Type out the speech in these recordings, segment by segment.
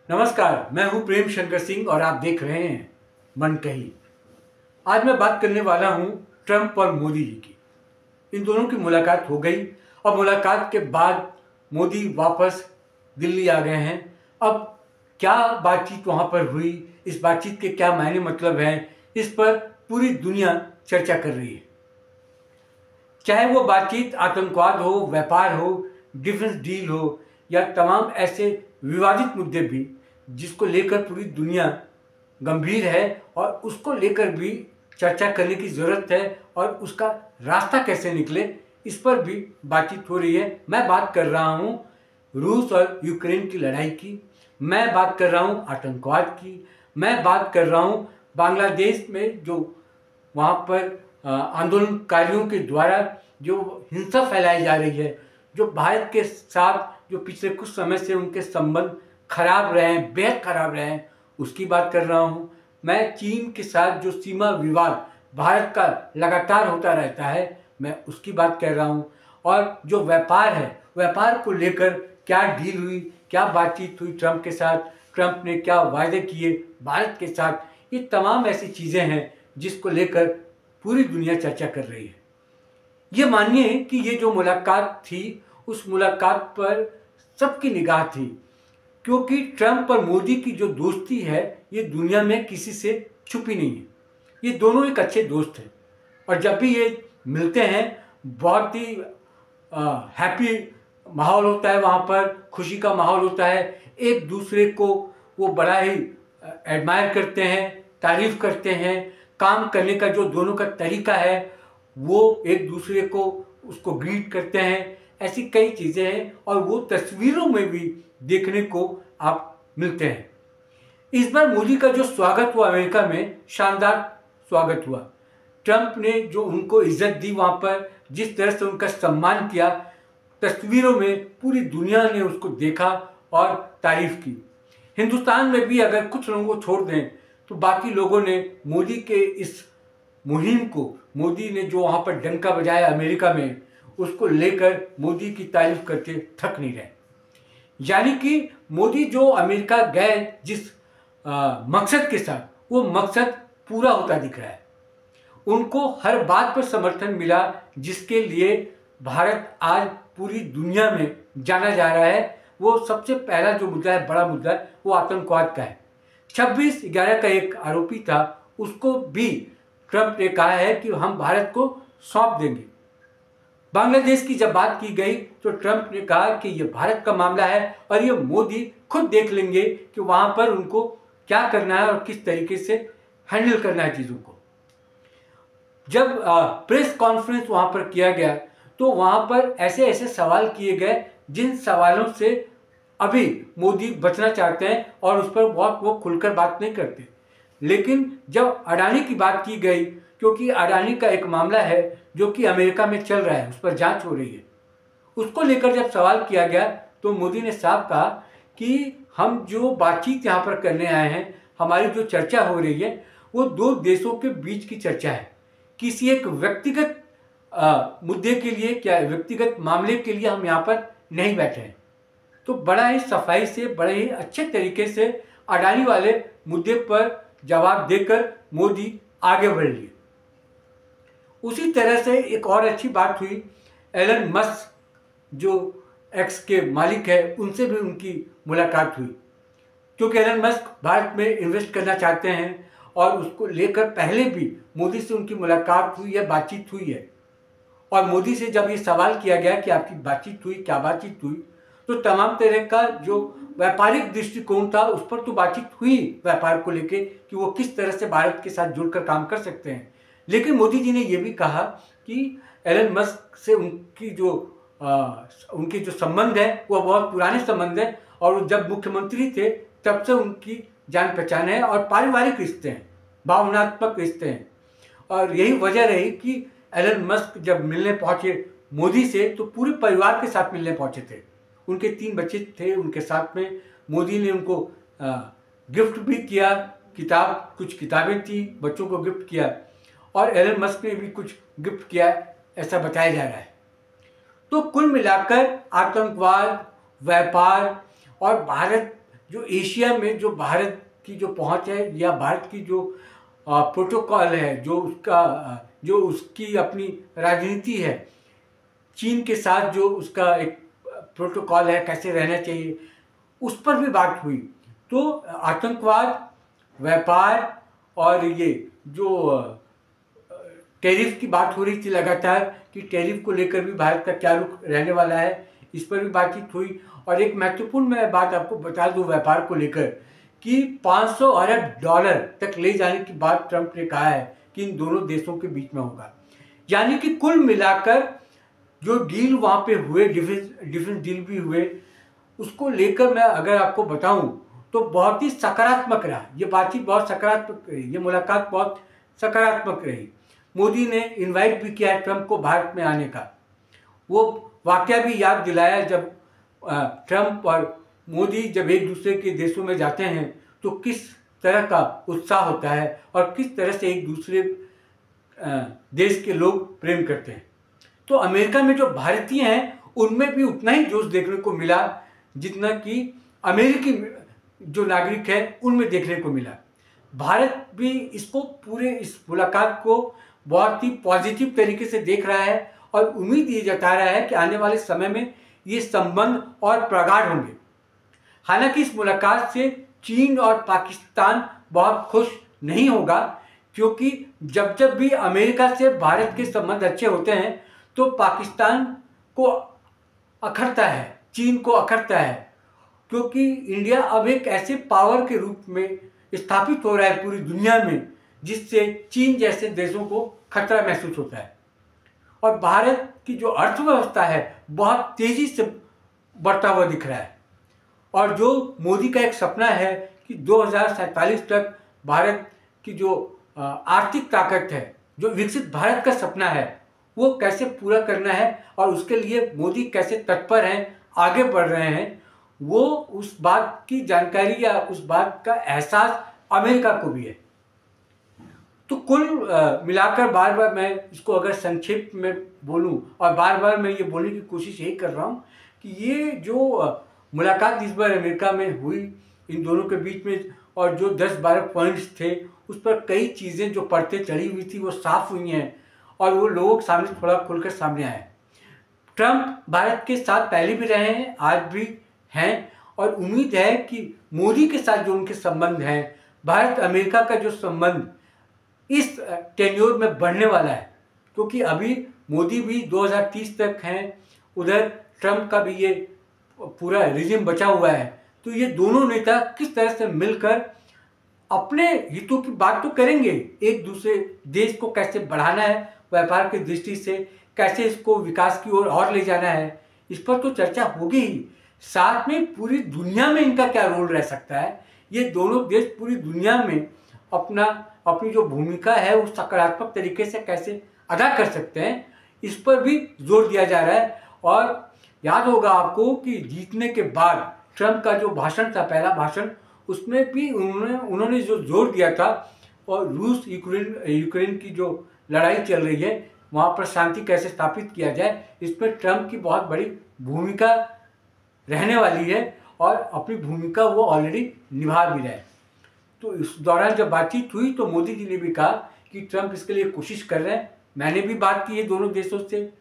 नमस्कार, मैं हूं प्रेम शंकर सिंह और आप देख रहे हैं मन कही। आज मैं बात करने वाला हूं ट्रंप और मोदी जी की। इन दोनों की मुलाकात हो गई और मुलाकात के बाद मोदी वापस दिल्ली आ गए हैं। अब क्या बातचीत वहां पर हुई, इस बातचीत के क्या मायने मतलब हैं, इस पर पूरी दुनिया चर्चा कर रही है। चाहे वो बातचीत आतंकवाद हो, व्यापार हो, डिफेंस डील हो या तमाम ऐसे विवादित मुद्दे भी जिसको लेकर पूरी दुनिया गंभीर है और उसको लेकर भी चर्चा करने की ज़रूरत है और उसका रास्ता कैसे निकले, इस पर भी बातचीत हो रही है। मैं बात कर रहा हूँ रूस और यूक्रेन की लड़ाई की, मैं बात कर रहा हूँ आतंकवाद की, मैं बात कर रहा हूँ बांग्लादेश में जो वहाँ पर आंदोलनकारियों के द्वारा जो हिंसा फैलाई जा रही है, जो भारत के साथ जो पिछले कुछ समय से उनके संबंध खराब रहे हैं, बेहद खराब रहे हैं, उसकी बात कर रहा हूँ। मैं चीन के साथ जो सीमा विवाद भारत का लगातार होता रहता है, मैं उसकी बात कर रहा हूँ। और जो व्यापार है, व्यापार को लेकर क्या डील हुई, क्या बातचीत हुई ट्रंप के साथ, ट्रंप ने क्या वायदे किए भारत के साथ, ये तमाम ऐसी चीज़ें हैं जिसको लेकर पूरी दुनिया चर्चा कर रही है। ये मानिए कि ये जो मुलाकात थी, उस मुलाकात पर सबकी निगाह थी, क्योंकि ट्रंप और मोदी की जो दोस्ती है ये दुनिया में किसी से छुपी नहीं है। ये दोनों एक अच्छे दोस्त हैं और जब भी ये मिलते हैं बहुत ही हैप्पी माहौल होता है, वहाँ पर खुशी का माहौल होता है। एक दूसरे को वो बड़ा ही एडमायर करते हैं, तारीफ करते हैं। काम करने का जो दोनों का तरीका है वो एक दूसरे को उसको ग्रीट करते हैं। ऐसी कई चीज़ें हैं और वो तस्वीरों में भी देखने को आप मिलते हैं। इस बार मोदी का जो स्वागत हुआ अमेरिका में, शानदार स्वागत हुआ। ट्रंप ने जो उनको इज्जत दी वहाँ पर, जिस तरह से उनका सम्मान किया, तस्वीरों में पूरी दुनिया ने उसको देखा और तारीफ की। हिंदुस्तान में भी अगर कुछ लोगों को छोड़ दें तो बाकी लोगों ने मोदी के इस मुहिम को, मोदी ने जो वहाँ पर डंका बजाया अमेरिका में, उसको लेकर मोदी की तारीफ करके थक नहीं रहे। यानी कि मोदी जो अमेरिका गए जिस मकसद के साथ, वो मकसद पूरा होता दिख रहा है। उनको हर बात पर समर्थन मिला जिसके लिए भारत आज पूरी दुनिया में जाना जा रहा है। वो सबसे पहला जो मुद्दा है, बड़ा मुद्दा है, वो आतंकवाद का है। 26/11 का एक आरोपी था, उसको भी ट्रंप ने कहा है कि हम भारत को सौंप देंगे। बांग्लादेश की जब बात की गई तो ट्रंप ने कहा कि ये भारत का मामला है और ये मोदी खुद देख लेंगे कि वहाँ पर उनको क्या करना है और किस तरीके से हैंडल करना है चीज़ों को। जब प्रेस कॉन्फ्रेंस वहाँ पर किया गया तो वहाँ पर ऐसे ऐसे सवाल किए गए जिन सवालों से अभी मोदी बचना चाहते हैं और उस पर बहुत वो खुलकर बात नहीं करते। लेकिन जब अडानी की बात की गई, क्योंकि अडानी का एक मामला है जो कि अमेरिका में चल रहा है, उस पर जांच हो रही है, उसको लेकर जब सवाल किया गया तो मोदी ने साफ कहा कि हम जो बातचीत यहाँ पर करने आए हैं, हमारी जो चर्चा हो रही है वो दो देशों के बीच की चर्चा है। किसी एक व्यक्तिगत मुद्दे के लिए, क्या व्यक्तिगत मामले के लिए हम यहाँ पर नहीं बैठे हैं। तो बड़ा ही सफाई से, बड़े ही अच्छे तरीके से अडानी वाले मुद्दे पर जवाब देकर मोदी आगे बढ़ लिए। उसी तरह से एक और अच्छी बात हुई, एलन मस्क जो एक्स के मालिक है, उनसे भी उनकी मुलाकात हुई, क्योंकि एलन मस्क भारत में इन्वेस्ट करना चाहते हैं और उसको लेकर पहले भी मोदी से उनकी मुलाकात हुई है, बातचीत हुई है। और मोदी से जब ये सवाल किया गया कि आपकी बातचीत हुई, क्या बातचीत हुई, तो तमाम तरह का जो व्यापारिक दृष्टिकोण था उस पर तो बातचीत हुई, व्यापार को लेके कि वो किस तरह से भारत के साथ जुड़कर काम कर सकते हैं। लेकिन मोदी जी ने ये भी कहा कि एलन मस्क से उनके जो संबंध है वो बहुत पुराने संबंध है और जब मुख्यमंत्री थे तब से उनकी जान पहचान है और पारिवारिक रिश्ते हैं, भावनात्मक रिश्ते हैं। और यही वजह रही कि एलन मस्क जब मिलने पहुंचे मोदी से तो पूरे परिवार के साथ मिलने पहुंचे थे। उनके 3 बच्चे थे उनके साथ में। मोदी ने उनको गिफ्ट भी किया, कुछ किताबें थी, बच्चों को गिफ्ट किया और एलन मस्क ने भी कुछ गिफ्ट किया, ऐसा बताया जा रहा है। तो कुल मिलाकर आतंकवाद, व्यापार और भारत जो एशिया में जो भारत की जो पहुंच है या भारत की जो प्रोटोकॉल है, जो उसकी अपनी राजनीति है, चीन के साथ जो उसका एक प्रोटोकॉल है कैसे रहना चाहिए, उस पर भी बात हुई। तो आतंकवाद, व्यापार और ये जो टैरिफ की बात हो रही थी लगातार कि टैरिफ को लेकर भी भारत का क्या रुख रहने वाला है, इस पर भी बातचीत हुई। और एक महत्वपूर्ण मैं बात आपको बता दूं व्यापार को लेकर कि 500 अरब डॉलर तक ले जाने की बात ट्रंप ने कहा है कि इन दोनों देशों के बीच में होगा। यानी कि कुल मिलाकर जो डील वहाँ पे हुए, डिफेंस डील भी हुए, उसको लेकर मैं अगर आपको बताऊं तो बहुत ही सकारात्मक रहा। ये बातचीत बहुत सकारात्मक रही, ये मुलाकात बहुत सकारात्मक रही। मोदी ने इनवाइट भी किया ट्रंप को भारत में आने का। वो वाकया भी याद दिलाया जब ट्रंप और मोदी जब एक दूसरे के देशों में जाते हैं तो किस तरह का उत्साह होता है और किस तरह से एक दूसरे देश के लोग प्रेम करते हैं। तो अमेरिका में जो भारतीय हैं उनमें भी उतना ही जोश देखने को मिला जितना कि अमेरिकी जो नागरिक हैं उनमें देखने को मिला। भारत भी इसको पूरे इस मुलाकात को बहुत ही पॉजिटिव तरीके से देख रहा है और उम्मीद ये जता रहा है कि आने वाले समय में ये संबंध और प्रगाढ़ होंगे। हालांकि इस मुलाकात से चीन और पाकिस्तान बहुत खुश नहीं होगा, क्योंकि जब जब भी अमेरिका से भारत के संबंध अच्छे होते हैं तो पाकिस्तान को अखरता है, चीन को अखरता है, क्योंकि इंडिया अब एक ऐसे पावर के रूप में स्थापित हो रहा है पूरी दुनिया में जिससे चीन जैसे देशों को खतरा महसूस होता है। और भारत की जो अर्थव्यवस्था है बहुत तेजी से बढ़ता हुआ दिख रहा है। और जो मोदी का एक सपना है कि 2047 तक भारत की जो आर्थिक ताकत है, जो विकसित भारत का सपना है, वो कैसे पूरा करना है और उसके लिए मोदी कैसे तत्पर हैं, आगे बढ़ रहे हैं, वो उस बात की जानकारी या उस बात का एहसास अमेरिका को भी है। तो कुल मिलाकर बार बार मैं इसको अगर संक्षिप्त में बोलूं और बार बार मैं ये बोलने की कोशिश यही कर रहा हूं कि ये जो मुलाकात इस बार अमेरिका में हुई इन दोनों के बीच में, और जो 10-12 पॉइंट्स थे उस पर कई चीज़ें जो परतें चढ़ी हुई थी वो साफ हुई हैं और वो लोगों के सामने थोड़ा खुलकर सामने आए। ट्रंप भारत के साथ पहले भी रहे हैं, आज भी हैं, और उम्मीद है कि मोदी के साथ जो उनके संबंध हैं, भारत अमेरिका का जो संबंध इस टेन्योर में बढ़ने वाला है, क्योंकि अभी मोदी भी 2030 तक हैं, उधर ट्रंप का भी ये पूरा रिजिम बचा हुआ है। तो ये दोनों नेता किस तरह से मिलकर अपने हितों की बात तो करेंगे, एक दूसरे देश को कैसे बढ़ाना है व्यापार की दृष्टि से, कैसे इसको विकास की ओर और ले जाना है, इस पर तो चर्चा होगी ही। साथ में पूरी दुनिया में इनका क्या रोल रह सकता है, ये दोनों देश पूरी दुनिया में अपनी जो भूमिका है वो सकारात्मक तरीके से कैसे अदा कर सकते हैं, इस पर भी जोर दिया जा रहा है। और याद होगा आपको कि जीतने के बाद ट्रंप का जो भाषण था, पहला भाषण, उसमें भी उन्होंने जो जोर दिया था, और रूस यूक्रेन की जो लड़ाई चल रही है वहाँ पर शांति कैसे स्थापित किया जाए, इसमें ट्रंप की बहुत बड़ी भूमिका रहने वाली है और अपनी भूमिका वो ऑलरेडी निभा भी रहे हैं। तो इस दौरान जब बातचीत हुई तो मोदी जी ने भी कहा कि ट्रंप इसके लिए कोशिश कर रहे हैं। मैंने भी बात की है दोनों देशों से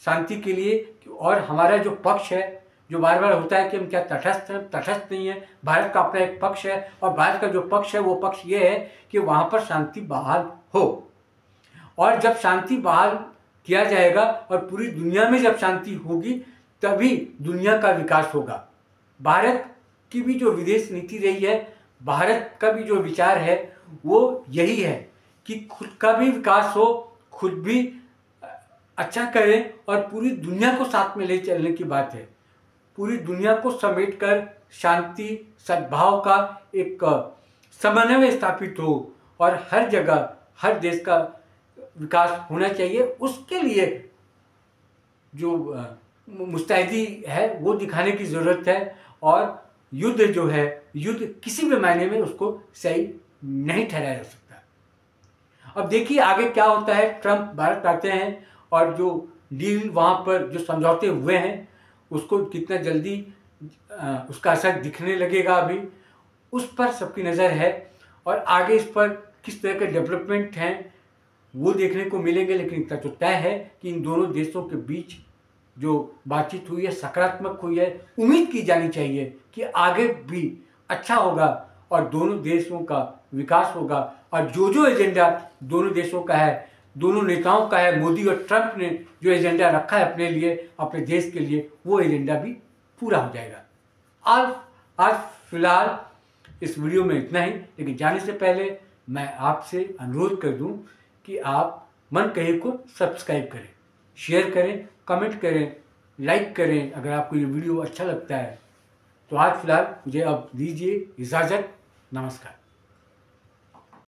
शांति के लिए, और हमारा जो पक्ष है, जो बार बार होता है कि हम क्या तटस्थ नहीं है, भारत का अपना एक पक्ष है, और भारत का जो पक्ष है वो पक्ष ये है कि वहाँ पर शांति बहाल हो। और जब शांति बहाल किया जाएगा और पूरी दुनिया में जब शांति होगी तभी दुनिया का विकास होगा। भारत की भी जो विदेश नीति रही है, भारत का भी जो विचार है वो यही है कि खुद का भी विकास हो, खुद भी अच्छा करें और पूरी दुनिया को साथ में ले चलने की बात है। पूरी दुनिया को समेटकर शांति सद्भाव का एक समन्वय स्थापित हो और हर जगह हर देश का विकास होना चाहिए। उसके लिए जो मुस्तैदी है वो दिखाने की ज़रूरत है, और युद्ध जो है, युद्ध किसी भी मायने में उसको सही नहीं ठहराया जा सकता। अब देखिए आगे क्या होता है। ट्रंप भारत आते हैं और जो डील वहाँ पर जो समझौते हुए हैं उसको कितना जल्दी उसका असर दिखने लगेगा। अभी उस पर सबकी नज़र है और आगे इस पर किस तरह के डेवलपमेंट हैं वो देखने को मिलेंगे। लेकिन इतना तो तय है कि इन दोनों देशों के बीच जो बातचीत हुई है सकारात्मक हुई है। उम्मीद की जानी चाहिए कि आगे भी अच्छा होगा और दोनों देशों का विकास होगा और जो जो एजेंडा दोनों देशों का है, दोनों नेताओं का है, मोदी और ट्रंप ने जो एजेंडा रखा है अपने लिए, अपने देश के लिए, वो एजेंडा भी पूरा हो जाएगा। आज फिलहाल इस वीडियो में इतना ही। लेकिन जाने से पहले मैं आपसे अनुरोध कर दूं कि आप मन कहे को सब्सक्राइब करें, शेयर करें, कमेंट करें, लाइक करें अगर आपको ये वीडियो अच्छा लगता है। तो आज फिलहाल मुझे अब दीजिए इजाज़त। नमस्कार।